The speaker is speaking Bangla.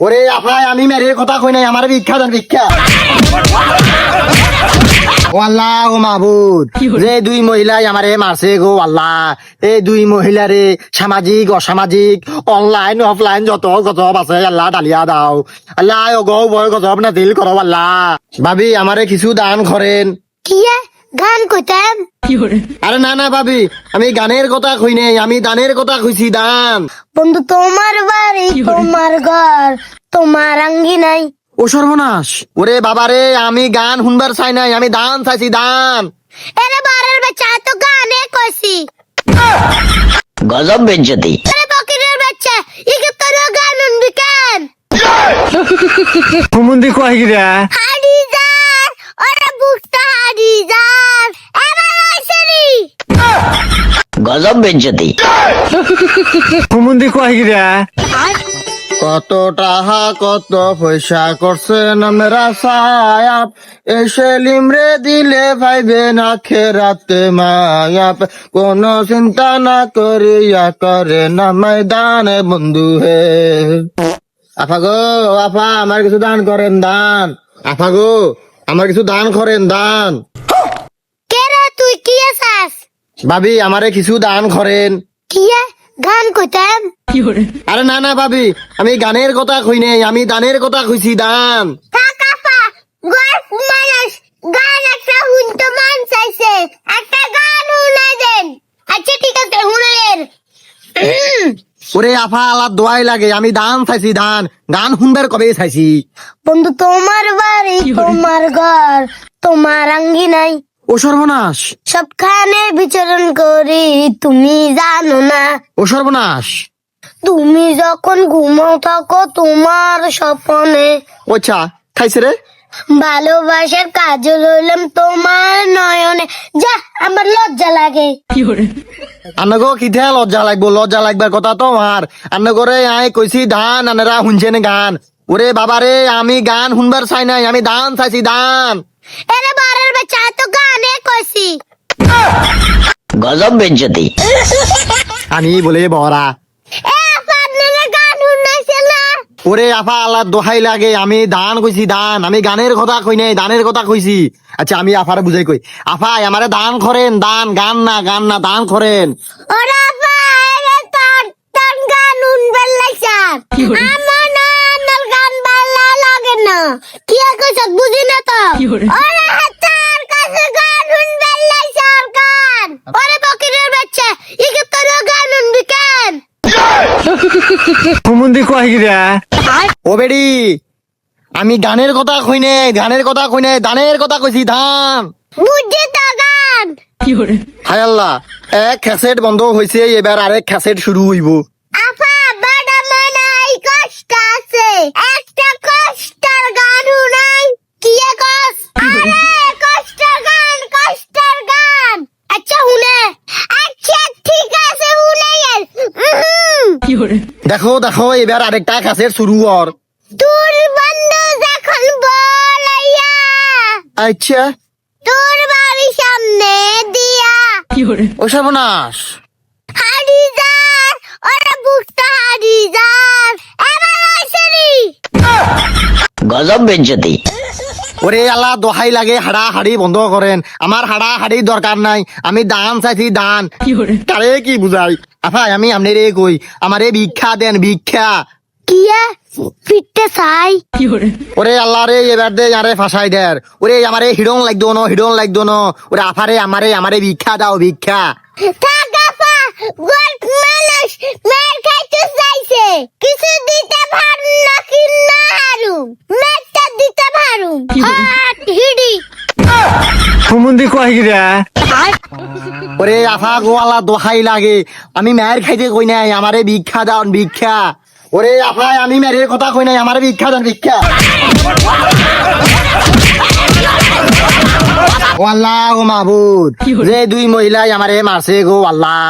ওরে আফাই আমি মেরে কথা কই নাই, আমার ভিক্ষা দেন ভিক্ষা। ও আল্লাহ ও মাহবুদ, যে দুই মহিলাই আমারে মারছে গো আল্লাহ, এই দুই মহিলারে সামাজিক অসামাজিক অনলাইন অফলাইন যত গজব আছে আল্লাহ ডালিয়া দাও আল্লাহ। ও গো বয় গজব না দিল করো আল্লাহ। ভাবি আমারে কিছু দান করেন। কি গান কইতাম? আরে না না ভাবি, আমি গানের কথা কই নাই, আমি দানের কথা কইছি, দান। বন্ধু তোমার বাড়ি তোমার ঘর তোমার আঙ্গি নাই। ও সর্বনাশ, ওরে বাবারে আমি গান শুনবার চাই নাই, আমি দান চাইছি দান। এরে বারের বাচ্চা তো গানে কইছি। গজব বেজ্জতি। এরে বকিরের বাচ্চা ইকে তোর গান উনবি কেন? হুমুন্দি কয় গিরা হাড়ি যার ওরে বুকটা হাড়ি যার এবার আইছেনি। গজব বেজ্জতি। হুমুন্দি কয় গিরা কত টাকা কত পয়সা করছেন আমরা সায়াপ, এসে লিমরে দিলে ভাইবে না খেরাতে মায়াপ, কোন চিন্তা না করিয়া করে না ময়দানে বন্ধু হে। আফা গো আফা আমার কিছু দান করেন দান। আফা গো আমার কিছু দান করেন দান। কে রে তুই কি আছিস? ভাবি আমারে কিছু দান করেন। কি গান কইতাম? আরে না না ভাবি, আমি গানের কথা কই নাই, আমি দানের কথা কইছি, দান। কাকাফা গল্প মানুষ গান একটা হুনতো মান চাইছে, একটা গান শুনাই দেন। আচ্ছা ঠিক আছে শুনাইেন। ওরে আফা আল্লাহ দোয়াই লাগে, আমি দান চাইছি দান, গান শুনবার কবে চাইছি। বন্ধু তোমার বাড়ি তোমার ঘর তোমার আঙ্গি নাই। ও সর্বনাশ, সবখানে বিচরণ করি তুমি জানো না। ও সর্বনাশ। তুমি যখন ঘুমাও থাকো তোমার স্বপ্নে, আচ্ছা খাইছে রে। ভালোবাসার কাজল হইলাম তোমার নয়নে। যা আমার লজ্জা লাগে। আন্নগো কিথা লজ্জা লাগবো, লজ্জা লাগবার কথা তো আমার। আন্নগরে আই কইছি ধান, আনারা শুনছেন গান। ওরে বাবারে আমি গান শুনবার চাই নাই, আমি দান চাইছি দান। এরে বারের বাচ্চা তো গানে কইছি। গজব বেজ্জতি। আমি বলে বড়া। এ আপনারা গান শুনাইছে না? ওরে আফা আল্লাহ দোহাই লাগে, আমি দান কইছি দান, আমি গানের কথা কই নাই, দানের কথা কইছি। আচ্ছা আমি আফারে বুঝাই কই, আফাই আমারে দান করেন, দান, গান না দান করেন। ওরা বাইরে তার তার গান শুনবার লাগছে। আমার না আমার গান ভালো লাগে না। কি কইছ বুঝি না তো। ওরা হাতার কাছে গান শুনবার লাগছে আর গান। ওরে বকিরের বাচ্চা ইকে তোর গান শুনবি কেন? হুমুন্দি কয় গিরা ও বেডি, আমি গানের কথা কই নাই, গানের কথা কই নাই, দানের কথা কইছি দান। বুঝছি তো গান। হায় আল্লাহ, এক ক্যাসেট বন্ধ হয়েছে, এবার আরেক ক্যাসেট শুরু হইব। আপা বড় মনাই কষ্ট আছে, একটা কষ্টের গান শুনাই। কি কষ্ট? আরে কষ্টের গান। আচ্ছা শুনে। আচ্ছা ঠিক আছে শুনাইয়েন। দেখো দেখো এবার আরেকটা ক্যাসেট শুরু হর। তোর বন্ধু যখন বলাইয়া আচ্ছা তোর বাড়ির সামনে দিয়া ও সর্বনাশ। হাড়ি যার ওরা বুকটা হাড়ি যার এবার আইছেনি। গজব বেজ্জতি। ওরে আল্লাহ দোহাই লাগে, হাড়া হাড়ি বন্ধ করেন, আমার হাড়া হাড়ি দরকার নাই, আমি দান চাইছি দান। তারে কি বুঝাই আফাই, আমি আমনে রে কই আমারে ভিক্ষা দেন ভিক্ষা। কিয়া ফিটতে চাই। ওরে আল্লাহ রে এবার দে আরে ফাঁসাই দের। ওরে আমারে হিডং লাগতো ন, হিডং লাগতো ন। ওরে আফারে আমারে ভিক্ষা দাও ভিক্ষা। টাকাপা গল্প মানুষ মের খাইতে চাইছে, কিছু দিতে পারুম না কিনা হারুম, মেরটা দিতে পারুম। হাট হিডি। হুমুন্দি কয় গিরা ওরে আফা গো আল্লাহ দোহাই লাগে, আমি মেয়ের খাইতে কই নাই, আমারে ভিক্ষা দাও ভিক্ষা। ওরে আফাই আমি মেয়ের কথা কই নাই, আমারে ভিক্ষা দেন ভিক্ষা। ও আল্লাহ ও মাহবুদ, যে দুই মহিলাই আমারে মারছে গো আল্লাহ,